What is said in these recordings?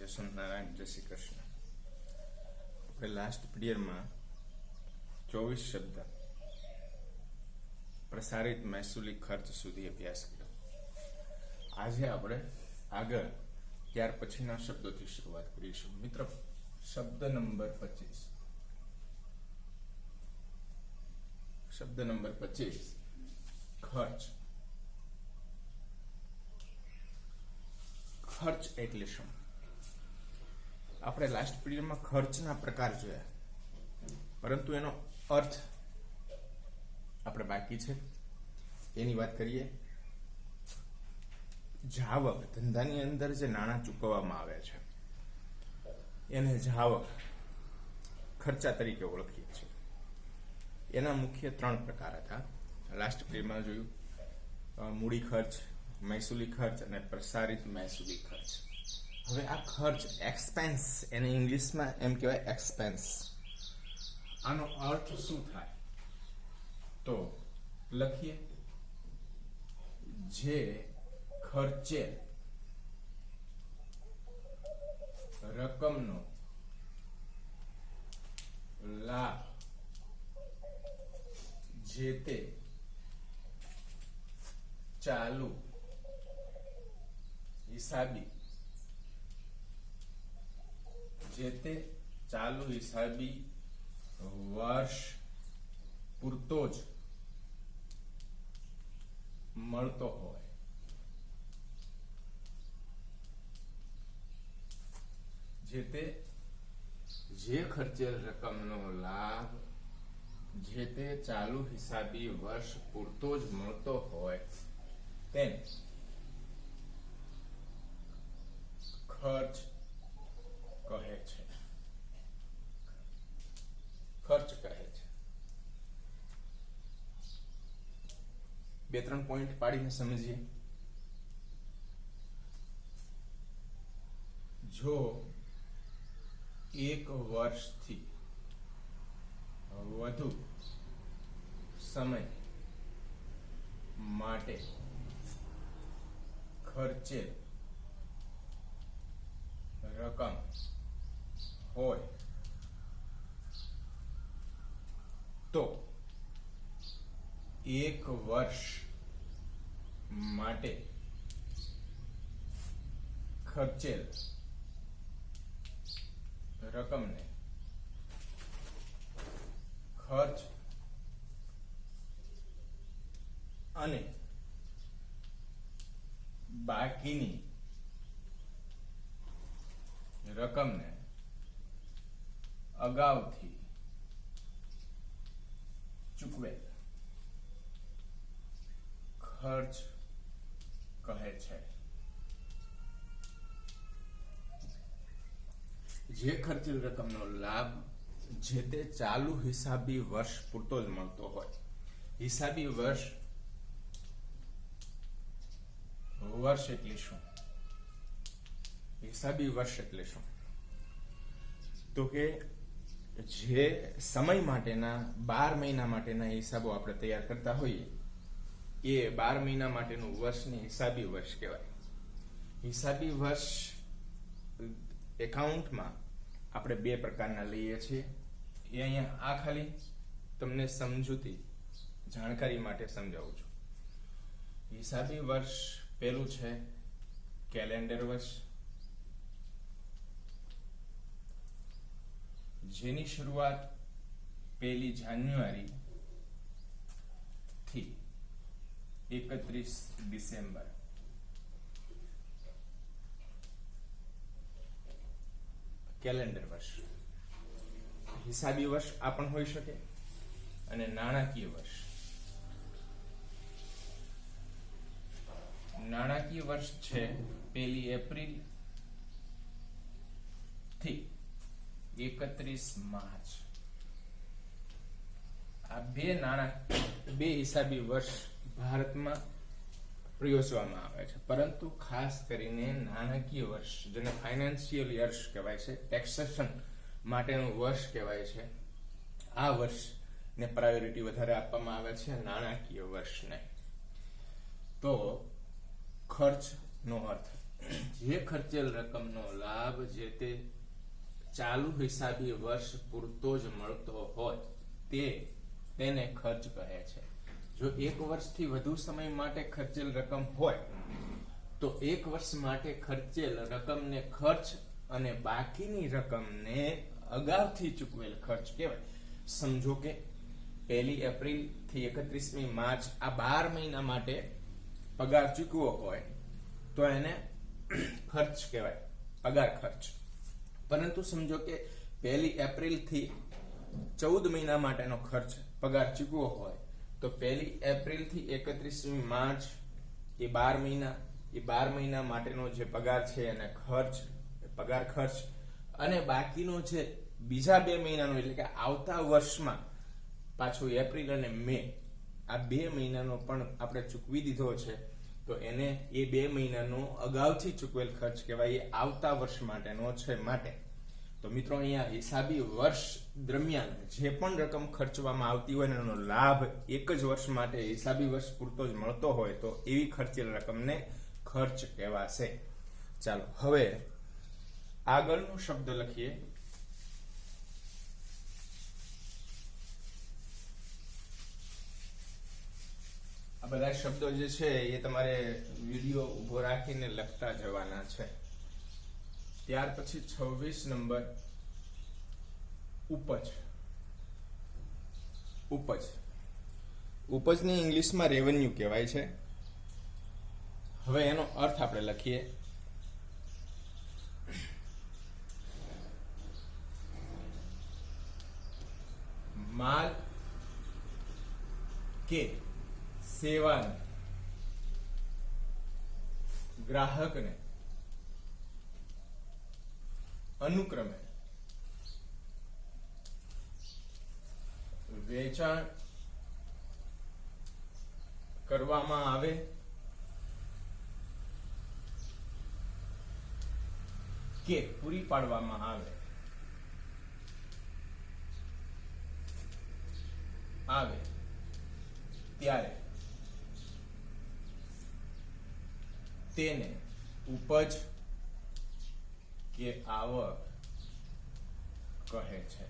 જય સ્વામિનારાયણ, જય શ્રી કૃષ્ણ. આપણે લાસ્ટ પીરિયડમાં 24 શબ્દ પ્રસારિત મહેસૂલી ખર્ચ સુધી અભ્યાસ કર્યો. આજે આપણે આગળ ત્યાર પછીના શબ્દોથી શરૂઆત કરીશું. મિત્રો, શબ્દ નંબર 25. શબ્દ નંબર 25 ખર્ચ. ખર્ચ એટલે શું? આપણે લાસ્ટ પીરિયડમાં ખર્ચના પ્રકાર જોયા, પરંતુ એનો અર્થ આપણે બાકી છે. એની વાત કરીએ. જાવક, ધંધાની અંદર જે નાણાં ચૂકવવામાં આવે છે એને જાવક ખર્ચા તરીકે ઓળખીએ છીએ. એના મુખ્ય 3 પ્રકાર હતા. લાસ્ટ પીરિયડમાં જોયું મૂડી ખર્ચ, મહેસૂલી ખર્ચ અને પ્રસારિત મહેસૂલી ખર્ચ. હવે આ ખર્ચ એક્સપેન્સ, એને ઇંગ્લિશમાં એમ કહેવાય એક્સપેન્સ. આનો અર્થ શું થાય તો લખીએ, જે ખર્ચેલ રકમનો લાભ જે તે ચાલુ હિસાબી વર્ષ પૂરતો જ મળતો હોય. જે ખર્ચેલ રકમનો લાભ જે તે ચાલુ હિસાબી વર્ષ પૂરતો જ મળતો હોય તેને ખર્ચ કહે છે. ખર્ચ કહે છે. 2-3 પોઈન્ટ પાડીને સમજીએ. જો 1 વર્ષથી વધુ સમય માટે ખર્ચેલ રકમ હોય તો 1 વર્ષ માટે ખર્ચેલ રકમને ખર્ચ અને બાકીની રકમને અગાઉથી ચૂકવેલ ખર્ચ કહે છે. જે ખર્ચેલ રકમનો લાભ જે તે ચાલુ હિસાબી વર્ષ પૂરતો જ મળતો હોય. હિસાબી વર્ષ એટલે શું? હિસાબી વર્ષ એટલે શું તો કે જે સમય માટેના 12 મહિના માટેના હિસાબો આપણે તૈયાર કરતા હોઈએ એ 12 મહિના માટેનું વર્ષને હિસાબી વર્ષ કહેવાય. હિસાબી વર્ષ એકાઉન્ટમાં આપણે 2 પ્રકારના લઈએ છીએ. એ અહીંયા આ ખાલી તમને સમજૂતી જાણકારી માટે સમજાવું છું. હિસાબી વર્ષ પહેલું છે કેલેન્ડર વર્ષ, જેની શરૂઆત 1 જાન્યુઆરી થી 31 ડિસેમ્બર કેલેન્ડર વર્ષ. હિસાબી વર્ષ આ પણ હોઈ શકે અને નાણાકીય વર્ષ. નાણાકીય વર્ષ છે 1 એપ્રિલ થી 31 માર્ચ. આ બે હિસાબી વર્ષ ભારતમાં પ્રયોજવામાં આવે છે, પરંતુ ખાસ કરીને નાણાકીય વર્ષ, જેને ફાઇનાન્શિયલ યર્સ કહેવાય છે, ટેક્સેશન માટેનું વર્ષ કહેવાય છે, આ વર્ષને પ્રાયોરિટી વધારે આપવામાં આવે છે, નાણાકીય વર્ષને. તો ખર્ચનો અર્થ જે ખર્ચેલ રકમનો લાભ જે તે ચાલુ હિસાબી વર્ષ પૂરતો જ મળતો હોય તેને ખર્ચ કહે છે. જો એક વર્ષથી વધુ સમય માટે ખર્ચેલ રકમ હોય તો એક વર્ષ માટે ખર્ચેલ રકમને ખર્ચ અને બાકીની રકમને અગાઉથી ચૂકવેલ ખર્ચ કહેવાય. સમજો કે 1 એપ્રિલ થી 31 માર્ચ આ 12 મહિના માટે પગાર ચૂકવો હોય તો એને ખર્ચ કહેવાય, પગાર ખર્ચ. પરંતુ સમજો કે 1 એપ્રિલ થી 14 મહિના માટેનો ખર્ચ પગાર ચૂકવો હોય તો 1 એપ્રિલ થી 31 માર્ચ એ 12 મહિના માટેનો જે પગાર છે એને ખર્ચ, પગાર ખર્ચ, અને બાકીનો જે બીજા 2 મહિનાનો એટલે કે આવતા વર્ષમાં પાછું એપ્રિલ અને મે આ 2 મહિનાનો પણ આપણે ચૂકવી દીધો છે તો એને એ 2 મહિનાનો અગાઉથી ચૂકવેલ ખર્ચ કહેવાય, એ આવતા વર્ષ માટેનો છે. માટે તો મિત્રો અહીંયા હિસાબી વર્ષ દરમિયાન જે પણ રકમ ખર્ચવામાં આવતી હોય એનો લાભ એક જ વર્ષ માટે હિસાબી વર્ષ પૂરતો જ મળતો હોય તો એવી ખર્ચેલ રકમને ખર્ચ કહેવાશે. ચાલો હવે આગળનો શબ્દ લખીએ. આ બધા શબ્દો જે છે એ તમારે વિડીયો ઉભો રાખીને લખતા જવાના છે. ત્યાર પછી 26 નંબર ઉપજ. ઉપજની ઇંગ્લિશમાં રેવન્યુ કહેવાય છે. હવે એનો અર્થ આપણે લખીએ. માલ કે સેવાનું ગ્રાહકને અનુક્રમે વેચાણ કરવામાં આવે કે પૂરી પાડવામાં આવે ત્યારે તેને ઉપજ કે આવક કહે છે.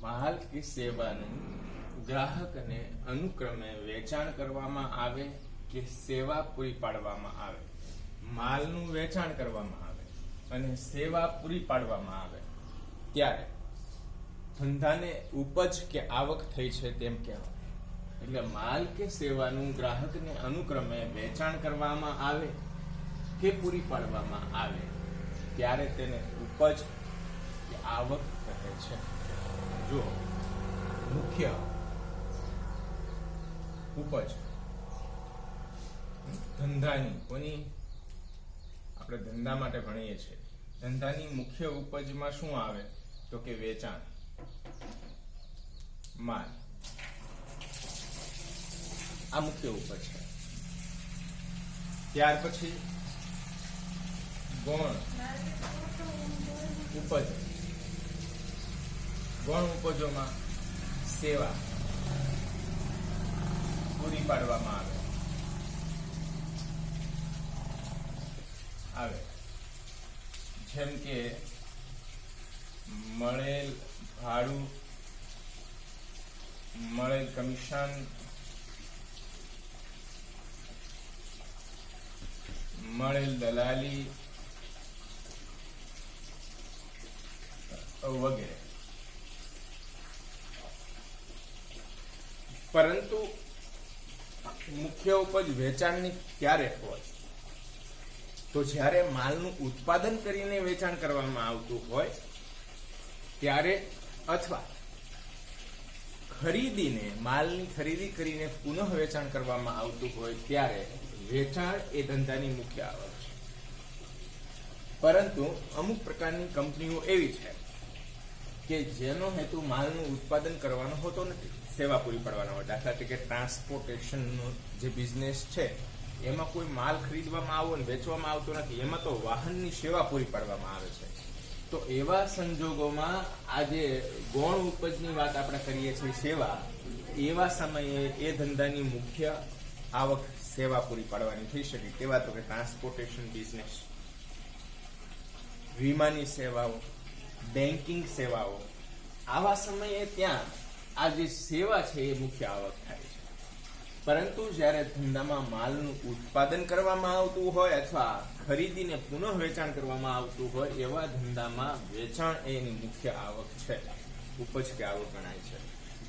માલ કે સેવાનું ગ્રાહકને અનુક્રમે વેચાણ કરવામાં આવે કે સેવા પૂરી પાડવામાં આવે. માલનું વેચાણ કરવામાં આવે અને સેવા પૂરી પાડવામાં આવે ત્યારે ધંધાને ઉપજ કે આવક થઈ છે તેમ કહેવાય. એટલે માલ કે સેવાનું ગ્રાહકને અનુક્રમે વેચાણ કરવામાં આવે કે પૂરી પાડવામાં આવે ત્યારે તેને ઉપજ કે આવક કહે છે. જો મુખ્ય ઉપજ ધંધાની, કોની આપણે ધંધા માટે ભણીએ છીએ, ધંધાની મુખ્ય ઉપજમાં શું આવે તો કે વેચાણ, માલ, આ મુખ્ય ઉપજ છે. ત્યાર પછી ગૌણ ઉપજ. ગૌણ ઉપજોમાં સેવા પૂરી પાડવામાં આવે જેમ કે મળેલ ભાડું, મળેલ કમિશન, મળેલ દલાલી વગેરે. પરંતુ મુખ્ય ઉપજ વેચાણની ક્યારે હોય તો જ્યારે માલનું ઉત્પાદન કરીને વેચાણ કરવામાં આવતું હોય ત્યારે, અથવા માલની ખરીદી કરીને પુનઃ વેચાણ કરવામાં આવતું હોય ત્યારે વેચાણ એ ધંધાની મુખ્ય આવક છે. પરંતુ અમુક પ્રકારની કંપનીઓ એવી છે કે જેનો હેતુ માલનું ઉત્પાદન કરવાનો હોતો નથી, સેવા પૂરી પાડવાનો હોય. દાખલા તરીકે ટ્રાન્સપોર્ટેશનનો જે બિઝનેસ છે એમાં કોઈ માલ ખરીદવામાં આવો ને વેચવામાં આવતો નથી, એમાં તો વાહનની સેવા પૂરી પાડવામાં આવે છે. તો એવા સંજોગોમાં આજે ગૌણ ઉપજની વાત આપણે કરીએ છીએ, સેવા, એવા સમયે એ ધંધાની મુખ્ય આવક સેવા પૂરી પાડવાની થઈ શકે કેવા તો કે ટ્રાન્સપોર્ટેશન બિઝનેસ, વીમાની સેવાઓ, બેન્કિંગ સેવાઓ. આવા સમયે ત્યાં આ જે સેવા છે એ મુખ્ય આવક થાય છે. પરંતુ જ્યારે ધંધામાં માલનું ઉત્પાદન કરવામાં આવતું હોય અથવા ખરીદીને પુનઃ વેચાણ કરવામાં આવતું હોય એવા ધંધામાં વેચાણ એની મુખ્ય આવક છે, ઉપજ કે આવક ગણાય છે.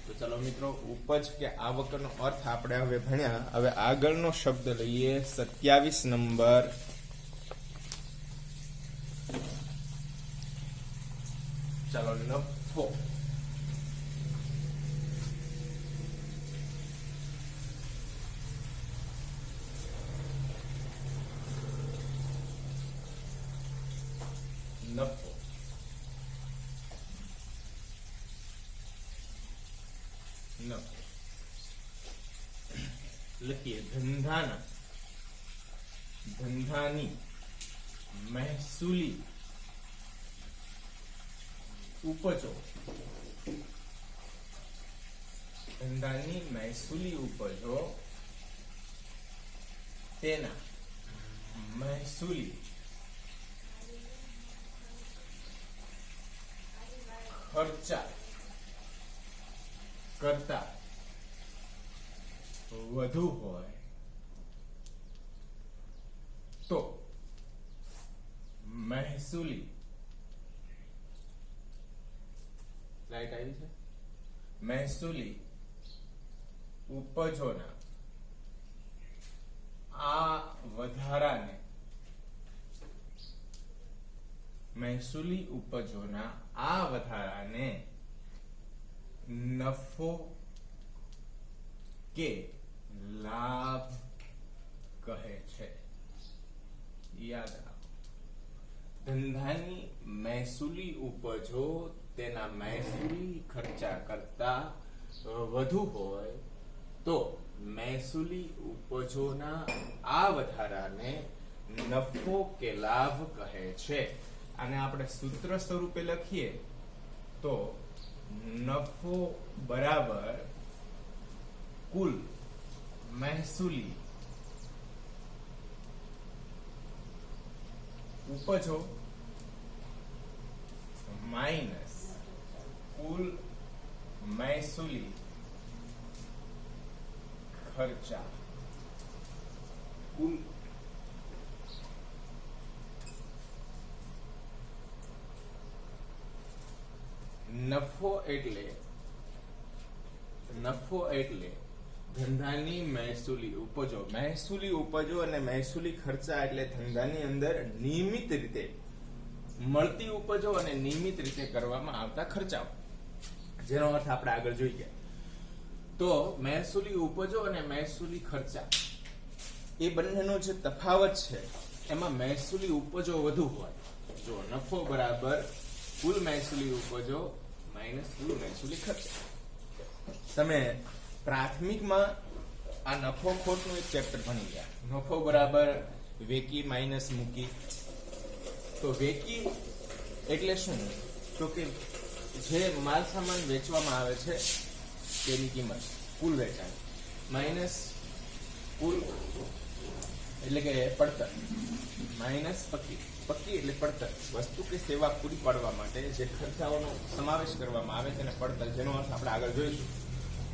તો ચલો મિત્રો, ઉપજ કે આવકનો અર્થ આપણે હવે ભણ્યા. હવે આગળનો શબ્દ લઈએ 27 નંબર. ચાલો, નફો. નફો નફો લખીએ ધંધાની મહેસૂલી ઉપજો. ધંધાની મહેસૂલી ઉપજો તેના મહેસૂલી ખર્ચા કરતા વધુ હોય તો મહેસૂલી લાઈટ આવી છે મહેસૂલી ઉપજોના આ વધારાને મહેસૂલી ઉપજોના આ વધારાને નફો કે લાભ કહે છે. યાદ રાખો, ધંધાની મહેસૂલી ઉપજો તેના મહેસૂલી ખર્ચા કરતા વધુ હોય તો મહેસૂલી ઉપજોના આ વધારાને નફો કે લાભ કહે છે. આને આપણે સૂત્ર સ્વરૂપે લખીએ તો નફો બરાબર કુલ મહેસૂલી ઉપજો માઇનસ કુલ મહેસૂલી ખર્ચા. કુલ નફો એટલે ધંધાની મહેસૂલી ઉપજો. મહેસૂલી ઉપજો અને મહેસૂલી ખર્ચા એટલે ધંધાની અંદર નિયમિત રીતે મળતી ઉપજો અને નિયમિત રીતે કરવામાં આવતા ખર્ચાઓ, જેનો અર્થ આપણે આગળ જોઈ ગયા. તો મહેસૂલી ઉપજો અને મહેસૂલી ખર્ચા એ બંનેનો જે તફાવત છે એમાં મહેસૂલી ઉપજો વધુ હોય. જો નફો બરાબર કુલ મહેસૂલી ઉપજો માઇનસ કુલ મહેસૂલી ખર્ચા. તમે પ્રાથમિકમાં આ નફો ખોટનું એક ચેપ્ટર ભણી ગયા. નફો બરાબર વેકી માઇનસ મૂકી. તો વેકી એટલે શું? તો કે જે માલ સામાન વેચવામાં આવે છે તેની કિંમત કુલ વેચાણ માઇનસ કુલ એટલે કે પડતર માઇનસ પક્કી. પક્કી એટલે પડતર. વસ્તુ કે સેવા પૂરી પાડવા માટે જે ખર્ચાઓનો સમાવેશ કરવામાં આવે તેને પડતર, જેનો અર્થ આપણે આગળ જોઈશું.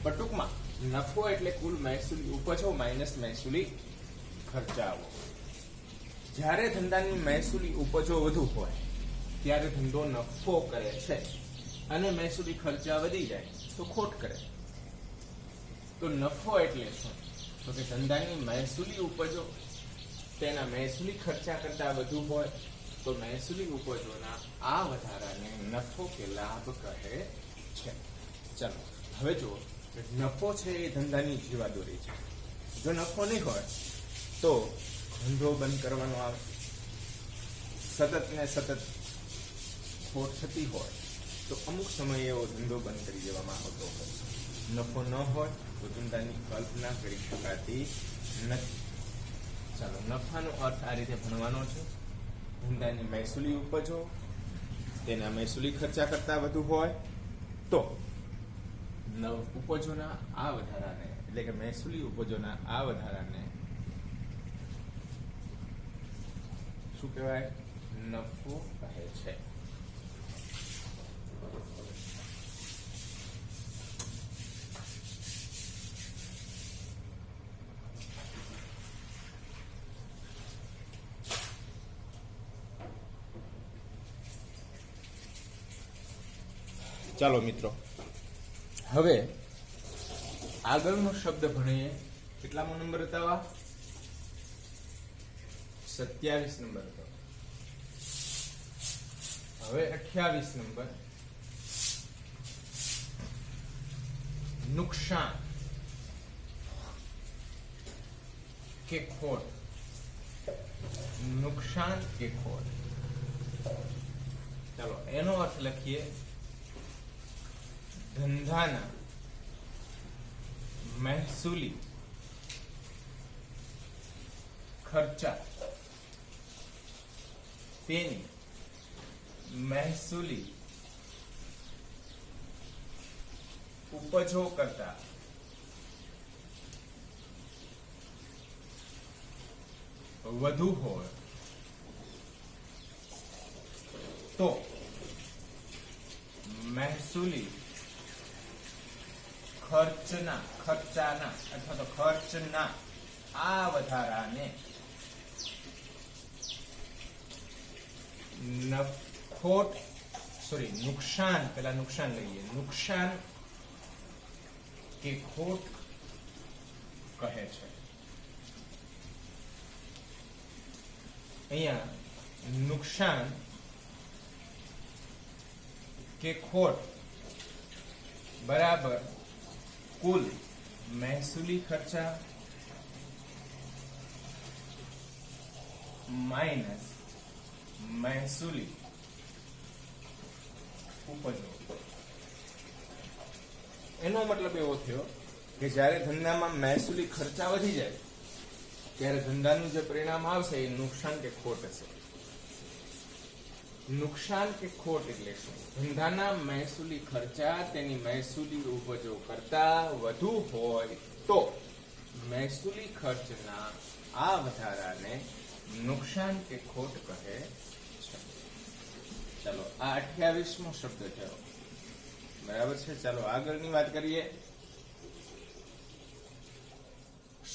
પણ ટૂંકમાં નફો એટલે કુલ મહેસૂલી ઉપજો માઇનસ મહેસૂલી ખર્ચાઓ. જ્યારે ધંધાની મહેસૂલી ઉપજો વધુ હોય ત્યારે ધંધો નફો કરે છે અને મહેસૂલી ખર્ચા વધી જાય તો ખોટ કરે. તો નફો એટલે શું? તો કે ધંધાની મહેસૂલી ઉપજો તેના મહેસૂલી ખર્ચા કરતા વધુ હોય તો મહેસૂલી ઉપજોના આ વધારાને નફો કે લાભ કહે છે. ચાલો હવે જુઓ, નફો છે એ ધંધાની જીવાદોરી છે. જો નફો નહીં હોય તો ધંધો બંધ કરવાનો આવે. સતત ને સતત ખોટ થતી હોય તો અમુક સમયે એવો ધંધો બંધ કરી દેવામાં આવતો હોય. નફો ન હોય તો ધંધાની કલ્પના કરી શકાતી નથી. ચાલો, નફાનો અર્થ આ રીતે ભણવાનો છે. ધંધાની મહેસૂલી ઉપજો તેના મહેસૂલી ખર્ચા કરતા વધુ હોય તો ઉપજોના આ વધારાને એટલે કે મહેસૂલી ઉપજોના આ વધારાને શું કહેવાય? નફો કહે છે. ચાલો મિત્રો, હવે આગળનો શબ્દ ભણીએ. કેટલામો નંબર હતા? 27 નંબર હતો. હવે 28 નંબર, નુકસાન કે ખોટ. નુકસાન કે ખોટ. ચાલો એનો અર્થ લખીએ. ધંધાના મહેસૂલી ખર્ચા તેની મહેસૂલી ઉપજો કરતા વધુ હોય તો મહેસૂલી ખર્ચાના અથવા તો ખર્ચના આ વધારાને નુકસાન, પેલા નુકસાન લઈએ. નુકસાન કે ખોટ કહે છે. અહીંયા નુકસાન કે ખોટ બરાબર કુલ મહેસૂલી ખર્ચા માઇનસ મહેસૂલી ઉપજો. એનો મતલબ એવો થયો કે જ્યારે ધંધામાં મહેસૂલી ખર્ચા વધી જાય ત્યારે ધંધાનું જે પરિણામ આવશે એ નુકસાન કે ખોટ હશે. નુકસાન કે ખોટ એટલે શું? ધંધાના મહેસૂલી ખર્ચા તેની મહેસૂલી ઉપજો કરતા વધુ હોય તો મહેસૂલી ખર્ચના આ વધારાને નુકસાન કે ખોટ કહે છે. ચાલો આ 28મો શબ્દ થયો. બરાબર છે. ચાલો આગળની વાત કરીએ.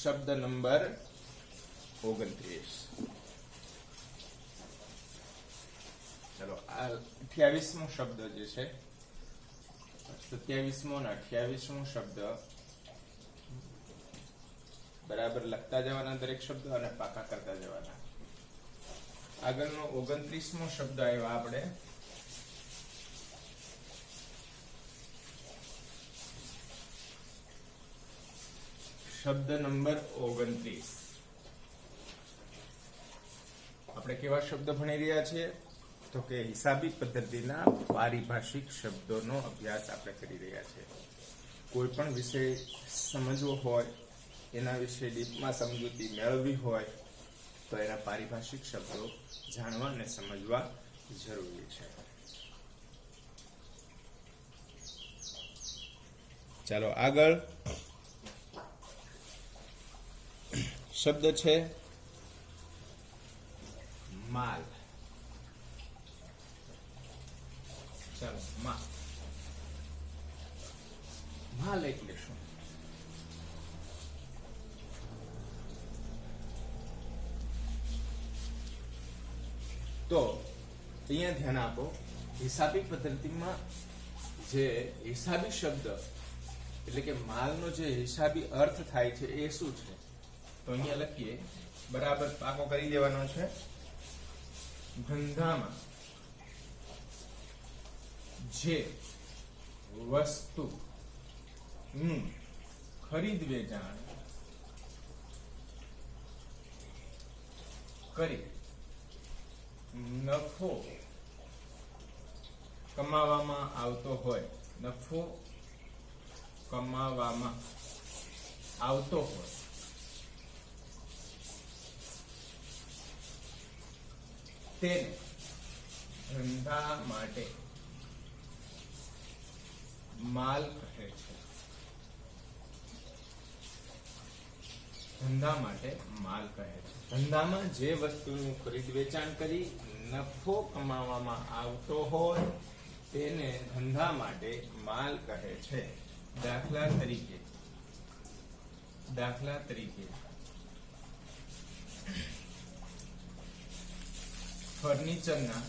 શબ્દ નંબર 29. ચલો આ 28મો શબ્દ જે છે, 27મો અને 28મો શબ્દ બરાબર લખતા જવાના દરેક શબ્દ અને પાકા કરતા જવાના. આગળનો 29મો શબ્દ આવ્યો આપણે શબ્દ નંબર 29. આપણે કેવા શબ્દ ભણી રહ્યા છીએ? તો કે હિસાબી પદ્ધતિના પારિભાષિક શબ્દોનો અભ્યાસ આપણે કરી રહ્યા છીએ. કોઈ પણ વિષય સમજવો હોય, એના વિશે ડીપમાં સમજૂતી મેળવવી હોય તો એના પારિભાષિક શબ્દો જાણવા અને સમજવા જરૂરી છે. ચાલો આગળ શબ્દ છે માલ. ચાલો માલ એટલે શું? તો અહીંયા ધ્યાન આપો. હિસાબી પદ્ધતિમાં જે હિસાબી શબ્દ એટલે કે માલનો જે હિસાબી અર્થ થાય છે એ શું છે? તો અહીંયા લખીએ, બરાબર પાકો કરી દેવાનો છે. ધંધામાં જે વસ્તુ નું ખરીદ વેચાણ કરી નફો કમાવામાં આવતો હોય, નફો કમાવામાં આવતો હોય તેને ધંધા માટે માલ કહે છે. ધંધા માટે માલ કહે છે. ધંધામાં જે વસ્તુનું ખરીદ વેચાણ કરી નફો કમાવામાં આવતો હોય તેને ધંધા માટે માલ કહે છે. દાખલા તરીકે ફર્નિચરના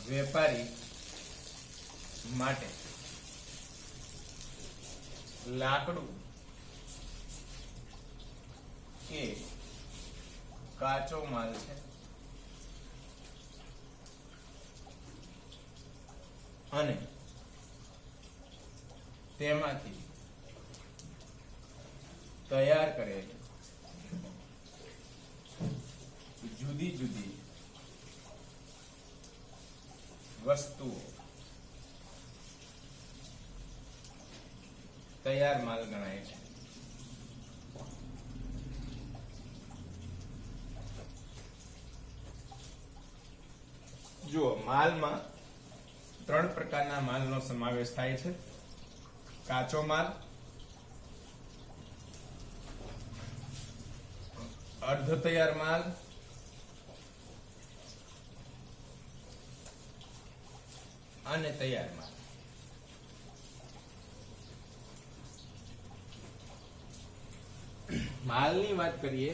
વેપારી માટે લાકડું એ કાચો માલ છે અને તેમાંથી તૈયાર કરેલ જુદી જુદી વસ્તુઓ તૈયાર માલ ગણાય છે. જુઓ, માલમાં 3 પ્રકારના માલનો સમાવેશ થાય છે. કાચો માલ, અર્ધ તૈયાર માલ અને તૈયાર માલ. માલની વાત કરીએ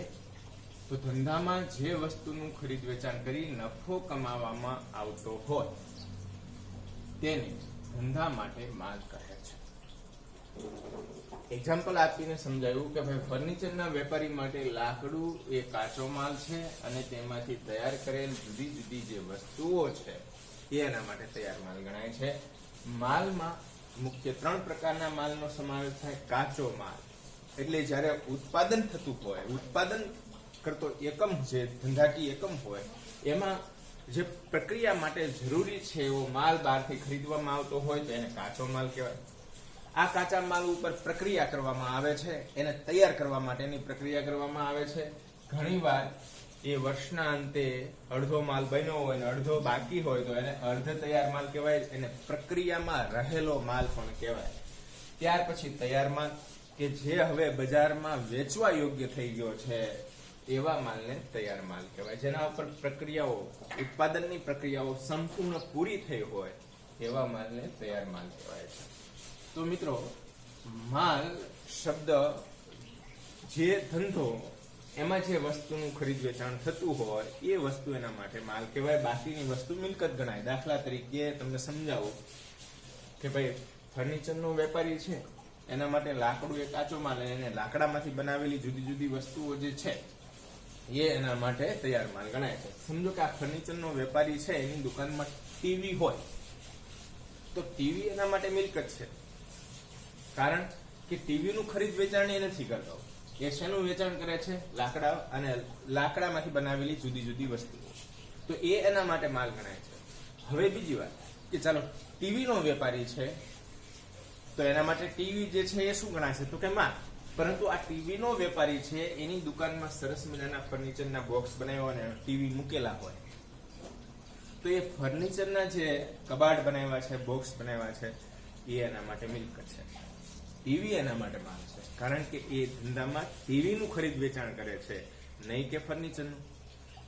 તો ધંધામાં જે વસ્તુનું ખરીદ વેચાણ કરી નફો કમાવામાં આવતો હોય તેને ધંધા માટે માલ કહે છે. એક્ઝામ્પલ આપીને સમજાવ્યું કે ભાઈ ફર્નિચરના વેપારી માટે લાકડું એ કાચો માલ છે અને તેમાંથી તૈયાર કરેલ જુદી જુદી જે વસ્તુઓ છે એ એના માટે તૈયાર માલ ગણાય છે. માલમાં મુખ્ય 3 પ્રકારના માલનો સમાવેશ થાય. કાચો માલ એટલે જ્યારે ઉત્પાદન થતું હોય, ઉત્પાદન કરતો એકમ જે ધંધાકીય એકમ હોય એમાં જે પ્રક્રિયા માટે જરૂરી છે એવો માલ બહારથી ખરીદવામાં આવતો હોય તો એને કાચો માલ કહેવાય. આ કાચા માલ ઉપર પ્રક્રિયા કરવામાં આવે છે, એને તૈયાર કરવા માટેની પ્રક્રિયા કરવામાં આવે છે. ઘણીવાર એ વર્ષના અંતે અડધો માલ બન્યો હોય અને અડધો બાકી હોય તો એને અર્ધ તૈયાર માલ કહેવાય. એને પ્રક્રિયામાં રહેલો માલ પણ કહેવાય. ત્યાર પછી તૈયાર માલ કે જે હવે બજારમાં વેચવા યોગ્ય થઈ ગયો છે એવા માલને તૈયાર માલ કહેવાય. જેના ઉપર પ્રક્રિયાઓ, ઉત્પાદનની પ્રક્રિયાઓ સંપૂર્ણ પૂરી થઈ હોય એવા માલને તૈયાર માલ કહેવાય છે. તો મિત્રો, માલ શબ્દ જે ધંધો એમાં જે વસ્તુનું ખરીદ વેચાણ થતું હોય એ વસ્તુ એના માટે માલ કહેવાય. બાકીની વસ્તુ મિલકત ગણાય. દાખલા તરીકે તમને સમજાવું કે ભાઈ ફર્નિચરનો વેપારી છે એના માટે લાકડું એ કાચો માલ, એને લાકડામાંથી બનાવેલી જુદી જુદી વસ્તુઓ જે છે એ એના માટે તૈયાર માલ ગણાય છે. સમજો કે આ ફર્નિચરનો વેપારી છે એની દુકાનમાં ટીવી હોય તો ટીવી એના માટે મિલકત છે, કારણ કે ટીવીનું ખરીદ વેચાણ એ નથી કરતો. એ શેનું વેચાણ કરે છે? લાકડા અને લાકડામાંથી બનાવેલી જુદી જુદી વસ્તુઓ. તો એ એના માટે માલ ગણાય છે. હવે બીજી વાત કે ચાલો ટીવીનો વેપારી છે તો એના માટે ટીવી જે છે એ શું ગણાય છે? તો કે માલ. પરંતુ આ ટીવીનો વેપારી છે એની દુકાનમાં સરસ મજાના ફર્નિચરના બોક્સ બનાવ્યા અને ટીવી મૂકેલા હોય તો એ ફર્નિચરના જે કબાટ બનાવ્યા છે, બોક્સ બનાવ્યા છે એ એના માટે મિલકત છે. ટીવી એના માટે માલ છે, કારણ કે એ ધંધામાં ટીવીનું ખરીદ વેચાણ કરે છે, નહીં કે ફર્નિચરનું.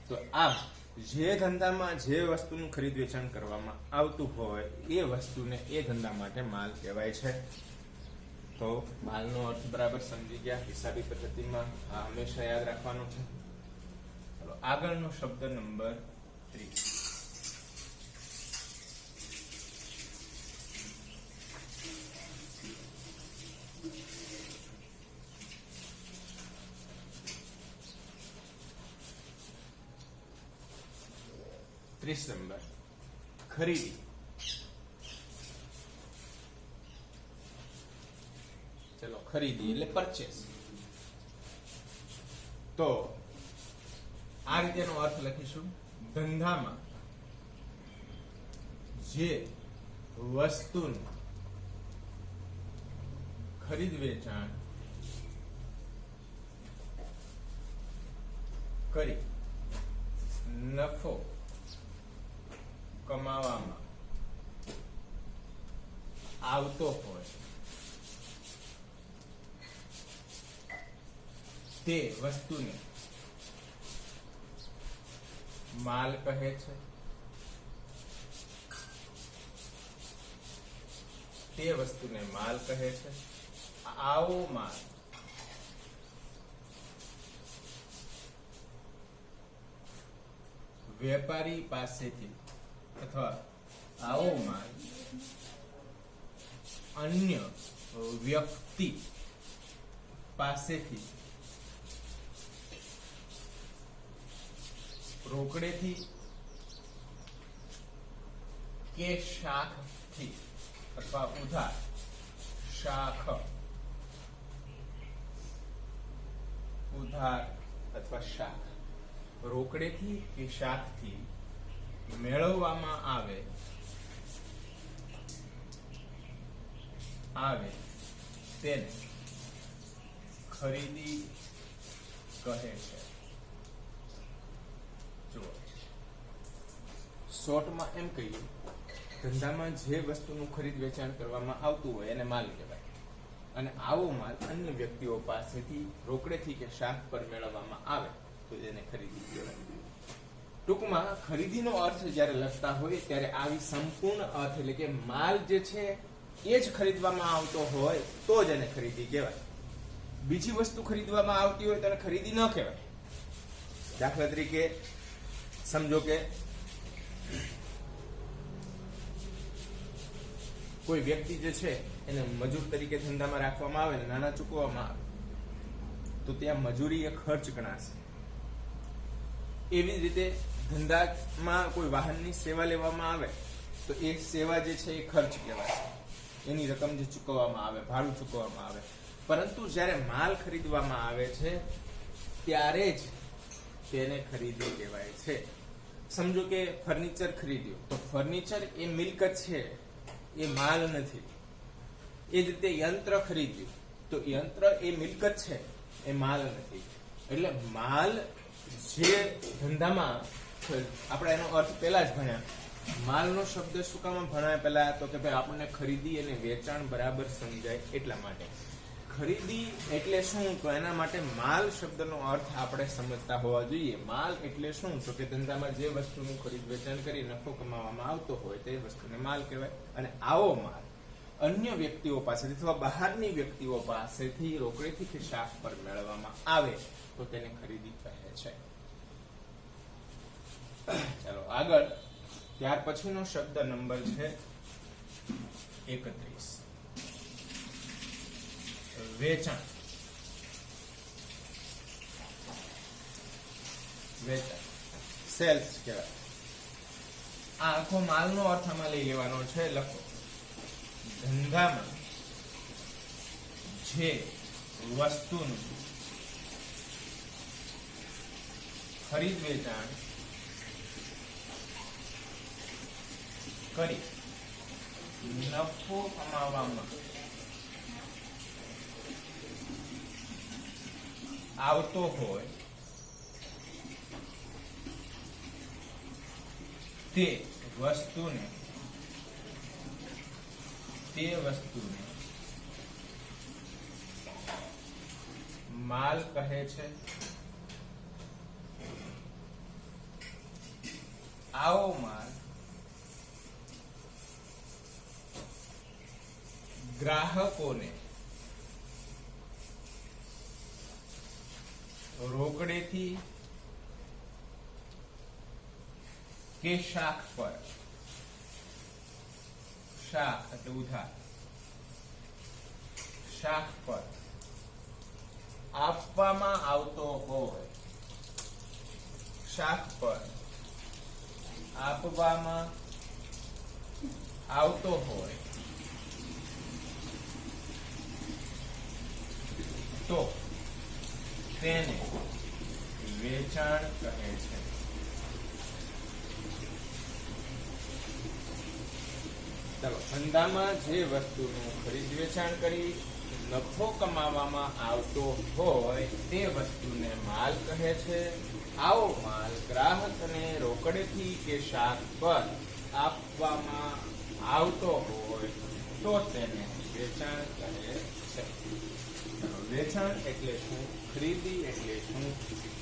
તો આમ જે ધંધામાં જે વસ્તુનું ખરીદ વેચાણ કરવામાં આવતું હોય એ વસ્તુને એ ધંધા માટે માલ કહેવાય છે. તો માલનો અર્થ બરાબર સમજી ગયા. હિસાબી પદ્ધતિમાં આ હંમેશા યાદ રાખવાનો છે. ચલો આગળનો શબ્દ નંબર 30. નંબર ખરીદી. ચલો ખરીદી એટલે પરચેસ. તો આ રીતેનો અર્થ લખીશું. ધંધામાં જે વસ્તુનું ખરીદ વેચાણ કરી નફો કમાવામાં આવતો હોય તે વસ્તુને માલ કહે છે. તે વસ્તુને માલ કહે છે. આવો માલ વેપારી પાસેથી અથવા આવો માલ અન્ય વ્યક્તિ પાસેથી રોકડેથી કે શાખથી અથવા ઉધાર શાખ ઉધાર અથવા શાખ રોકડેથી કે શાખથી મેળવવામાં આવે તેને ખરીદી કહે છે. જુઓ, શોર્ટમાં એમ કહીએ, ધંધામાં જે વસ્તુનું ખરીદ વેચાણ કરવામાં આવતું હોય એને માલ કહેવાય, અને આવો માલ અન્ય વ્યક્તિઓ પાસેથી રોકડેથી કે શાખ પર મેળવવામાં આવે તો એને ખરીદી કહેવાય. ટૂંકમાં ખરીદીનો અર્થ જ્યારે લખતા હોય ત્યારે આવી સંપૂર્ણ અર્થ એટલે કે માલ જે છે એ જ ખરીદવામાં આવતો હોય તો જ એને ખરીદી કહેવાય. બીજી વસ્તુ ખરીદવામાં આવતી હોય તો એને ખરીદી ન કહેવાય. દાખલા તરીકે સમજો કે કોઈ વ્યક્તિ જે છે એને મજૂર તરીકે ધંધામાં રાખવામાં આવે ને નાણાં ચૂકવવામાં આવે તો ત્યાં મજૂરી એ ખર્ચ ગણાશે. એવી જ રીતે ધંધામાં કોઈ વાહનની સેવા લેવામાં આવે તો એ સેવા જે છે એ ખર્ચ કહેવાય. એની રકમ જે ચૂકવવામાં આવે, ભાડું ચૂકવવામાં આવે. પરંતુ જ્યારે માલ ખરીદવામાં આવે છે ત્યારે જ તેને ખરીદી કહેવાય છે. સમજો કે ફર્નિચર ખરીદ્યું તો ફર્નિચર એ મિલકત છે, એ માલ નથી. એ જ રીતે યંત્ર ખરીદ્યું તો યંત્ર એ મિલકત છે, એ માલ નથી. એટલે માલ જે ધંધામાં આપણે એનો અર્થ પહેલા જ ભણ્યા. માલનો શબ્દ શું કામ ભણાય પહેલા તો કે ભાઈ આપણને ખરીદી અને વેચાણ બરાબર સમજાય એટલા માટે. ખરીદી એટલે શું તો એના માટે માલ શબ્દનો અર્થ આપણે સમજતા હોવા જોઈએ. માલ એટલે શું તો કે ધંધામાં જે વસ્તુનું ખરીદ વેચાણ કરી નફો કમાવામાં આવતો હોય તે વસ્તુને માલ કહેવાય. અને આવો માલ અન્ય વ્યક્તિઓ પાસેથી અથવા બહારની વ્યક્તિઓ પાસેથી રોકડેથી કે શાખ પર મેળવવામાં આવે તો તેને ખરીદી કહે છે. ચાલો આગળ. ત્યાર પછીનો શબ્દ નંબર છે 31. વેચાણ. વેચાણ સેલ્સ કહેવાય. આ આખો માલનો અર્થ આમાં લઈ લેવાનો છે. લખો, ધંધામાં જે વસ્તુનું ખરીદ વેચાણ કરી નફો કમાવામાં આવતો હોય તે વસ્તુને માલ કહે છે. આવો માલ ગ્રાહકોને રોકડેથી કે શાખ પર, શાખ એટલે ઉધાર, શાખ પર આપવામાં આવતો હોય, શાખ પર આપવામાં આવતો હોય તો તેને વેચાણ કહે છે. ચાલો, ધંધામાં જે વસ્તુનું ખરીદ વેચાણ કરી નફો કમાવામાં આવતો હોય તે વસ્તુને માલ કહે છે. આવો માલ ગ્રાહકને રોકડેથી કે શાખ પર આપવામાં આવતો હોય તો તેને વેચાણ કહે છે. વેચાણ એટલે શું, ખરીદી એટલે શું,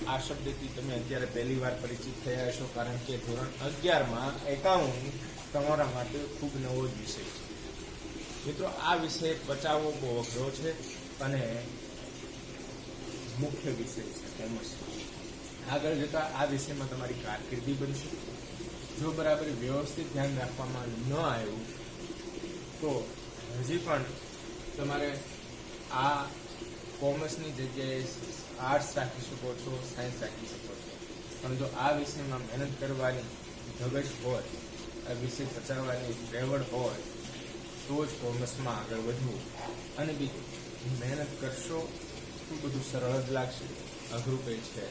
આ શબ્દથી તમે અત્યારે પહેલી વાર પરિચિત થયા છો, કારણ કે ધોરણ 11માં એકાઉન્ટ તમારા માટે ખૂબ નવો જ વિષય છે. મિત્રો, આ વિષય બચાવવો બહુ અઘરો છે અને મુખ્ય વિષય છે કોમર્સ. આગળ જતા આ વિષયમાં તમારી કારકિર્દી બનશે. જો બરાબર વ્યવસ્થિત ધ્યાન રાખવામાં ન આવ્યું તો હજી પણ તમારે આ કોમર્સની જગ્યાએ આર્ટ્સ રાખી શકો છો, સાયન્સ રાખી શકો છો. પણ જો આ વિષયમાં મહેનત કરવાની ધગશ હોય, આ વિષય પચાવવાની પ્રેવડ હોય તો જ કોમર્સમાં આગળ વધવું. અને બીજું, મહેનત કરશો તો બધું સરળ જ લાગશે, અઘરું કંઈ છે.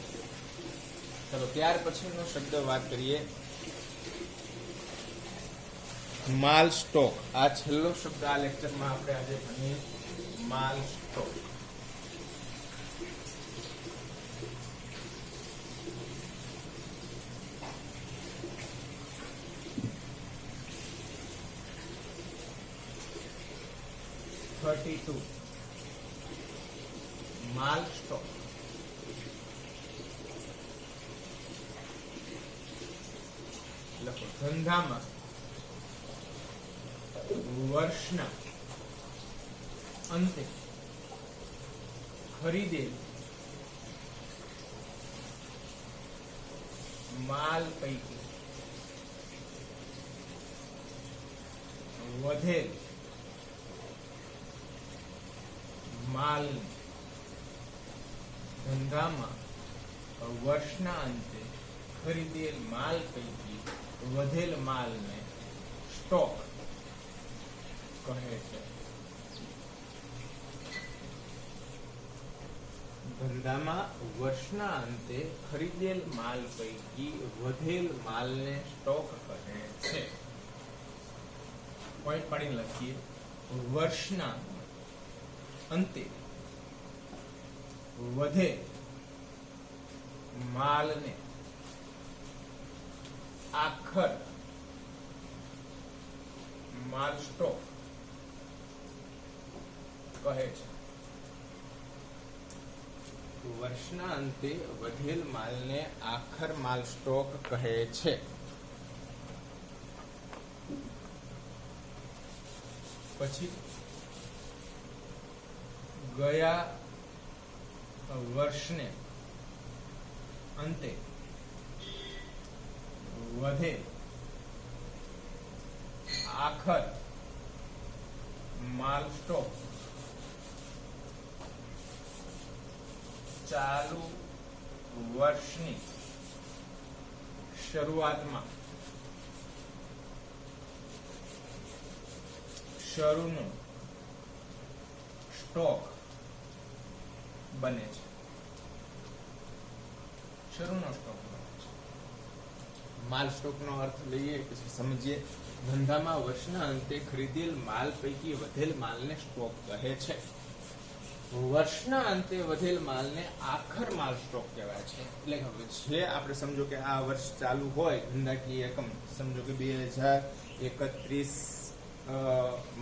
ચલો, ત્યાર પછીનો શબ્દ વાત કરીએ, માલ સ્ટોક. આ છેલ્લો શબ્દ આ લેક્ચરમાં આપણે આજે ભણીએ, માલ સ્ટોક. માલ સ્ટોક. લખો, ધંધામાં વર્ષના અંતે ખરીદેલ માલ પૈકી વધેલ માલ, ધંધામાં વર્ષના અંતે ખરીદેલ માલ પૈકી વધેલ માલને સ્ટોક કહે છે. ધંધામાં વર્ષના અંતે ખરીદેલ માલ પૈકી વધેલ માલને સ્ટોક કહે છે. પોઈન્ટ પાડીને લખીએ, વર્ષના અંતે વધે માલને આખર માલ સ્ટોક કહે છે. વર્ષના અંતે વધેલ માલને આખર માલ સ્ટોક કહે છે. પછી ગયા વર્ષને અંતે વધે આખર માલ સ્ટોક ચાલુ વર્ષની શરૂઆતમાં શરૂનો સ્ટોક બને છે. શરૂનો સ્ટોક બને છે. માલ સ્ટોકનો અર્થ લઈએ પછી સમજીએ. ધંધામાં વર્ષના અંતે ખરીદેલ માલ પૈકી વધેલ માલને સ્ટોક કહે છે. વર્ષના અંતે વધેલ માલને આખર માલ સ્ટોક કહેવાય છે. એટલે જે આપણે સમજો કે આ વર્ષ ચાલુ હોય, ધંધાકીય એકમ સમજો કે 2031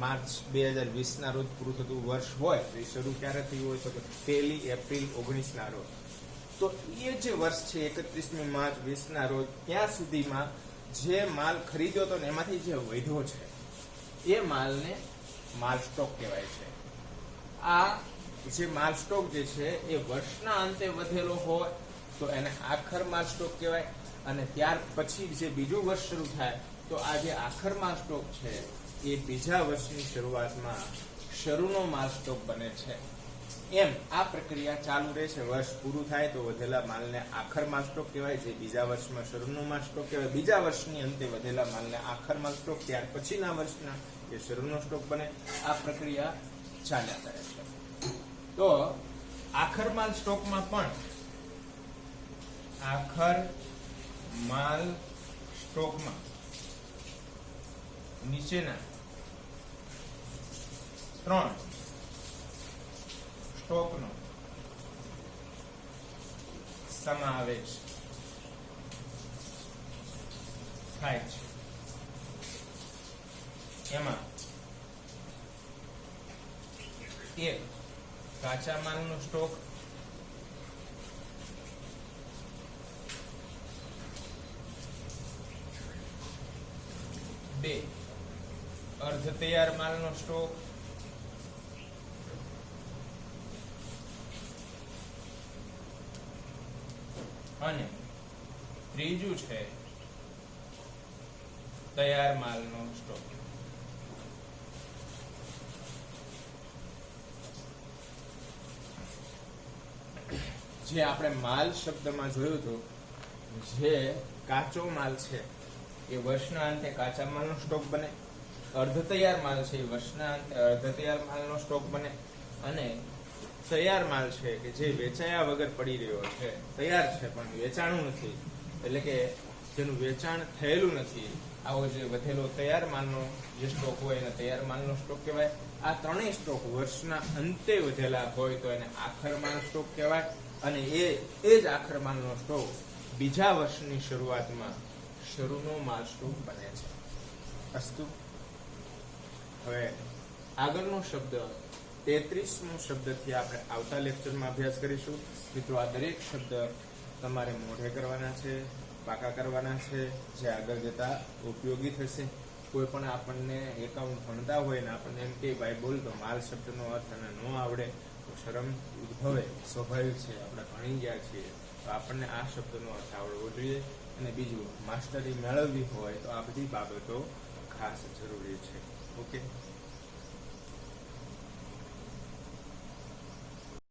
માર્ચ 2020 ના રોજ પૂરું થતું વર્ષ હોય, તો એ શરૂ ક્યારે થયું હોય તો કે 1 એપ્રિલ 19 ના રોજ. તો એ જે વર્ષ છે 31 માર્ચ 20 ના રોજ, ત્યાં સુધીમાં જે માલ ખરીદ્યો હતો ને એમાંથી જે વધ્યો છે એ માલને માલ સ્ટોક કહેવાય છે. આ જે માલ સ્ટોક જે છે એ વર્ષના અંતે વધેલો હોય તો એને આખર માલ સ્ટોક કહેવાય, અને ત્યાર પછી જે બીજું વર્ષ શરૂ થાય તો આ જે આખર માલ સ્ટોક છે એ બીજા વર્ષની શરૂઆતમાં શરૂનો માલ સ્ટોક બને છે. એમ આ પ્રક્રિયા ચાલુ રહે છે. વર્ષ પૂરું થાય તો વધેલા માલને આખર માલ સ્ટોક કહેવાય, જે બીજા વર્ષમાં શરૂનો માલ સ્ટોક કહેવાય. બીજા વર્ષની અંતે વધેલા માલને આખર માલ સ્ટોક, ત્યાર પછીના વર્ષના એ શરૂનો સ્ટોક બને. આ પ્રક્રિયા ચાલ્યા કરે છે. તો આખર માલ સ્ટોકમાં પણ આખર માલ સ્ટોકમાં નીચેના 3 સ્ટોકનો સમાવેશ થાય છે. એમાં એક કાચા માલનો સ્ટોક, બે અર્ધ તૈયાર માલનો સ્ટોક, અને ત્રીજું છે તૈયાર માલનો સ્ટોક. જે આપણે માલ શબ્દમાં જોયું હતું, જે કાચો માલ છે એ વર્ષના અંતે કાચા માલનો સ્ટોક બને, અર્ધ તૈયાર માલ છે એ વર્ષના અંતે અર્ધ તૈયાર માલનો સ્ટોક બને, અને તૈયાર માલ છે કે જે વેચાયા વગર પડી રહ્યો છે, તૈયાર છે પણ વેચાણું નથી, એટલે કે જેનું વેચાણ થયેલું નથી, આવો જે વધેલો તૈયાર માલનો જે સ્ટોક હોય એને તૈયાર માલનો સ્ટોક કહેવાય. આ ત્રણેય સ્ટોક વર્ષના અંતે વધેલા હોય તો એને આખર માલ સ્ટોક કહેવાય, અને એ જ આખર માલનો સ્ટોક બીજા વર્ષની શરૂઆતમાં શરૂનો માલ સ્ટોક બને છે. અસ્તુ. હવે આગળનો શબ્દ 33મો શબ્દથી આપણે આવતા લેક્ચરમાં અભ્યાસ કરીશું. મિત્રો, આ દરેક શબ્દ તમારે મોઢે કરવાના છે, પાકા કરવાના છે, જે આગળ જતા ઉપયોગી થશે. કોઈ પણ આપણને એકાઉન્ટ ભણતા હોય ને આપણને એમ કે ભાઈ બોલ તો માલ શબ્દનો અર્થ અને ન આવડે તો શરમ ઉદ્ભવે, સ્વાભાવિક છે, આપણે ભણી ગયા છીએ, તો આપણને આ શબ્દનો અર્થ આવડવો જોઈએ. અને બીજું, માસ્ટરી મેળવવી હોય તો આ બધી બાબતો ખાસ જરૂરી છે. ઓકે.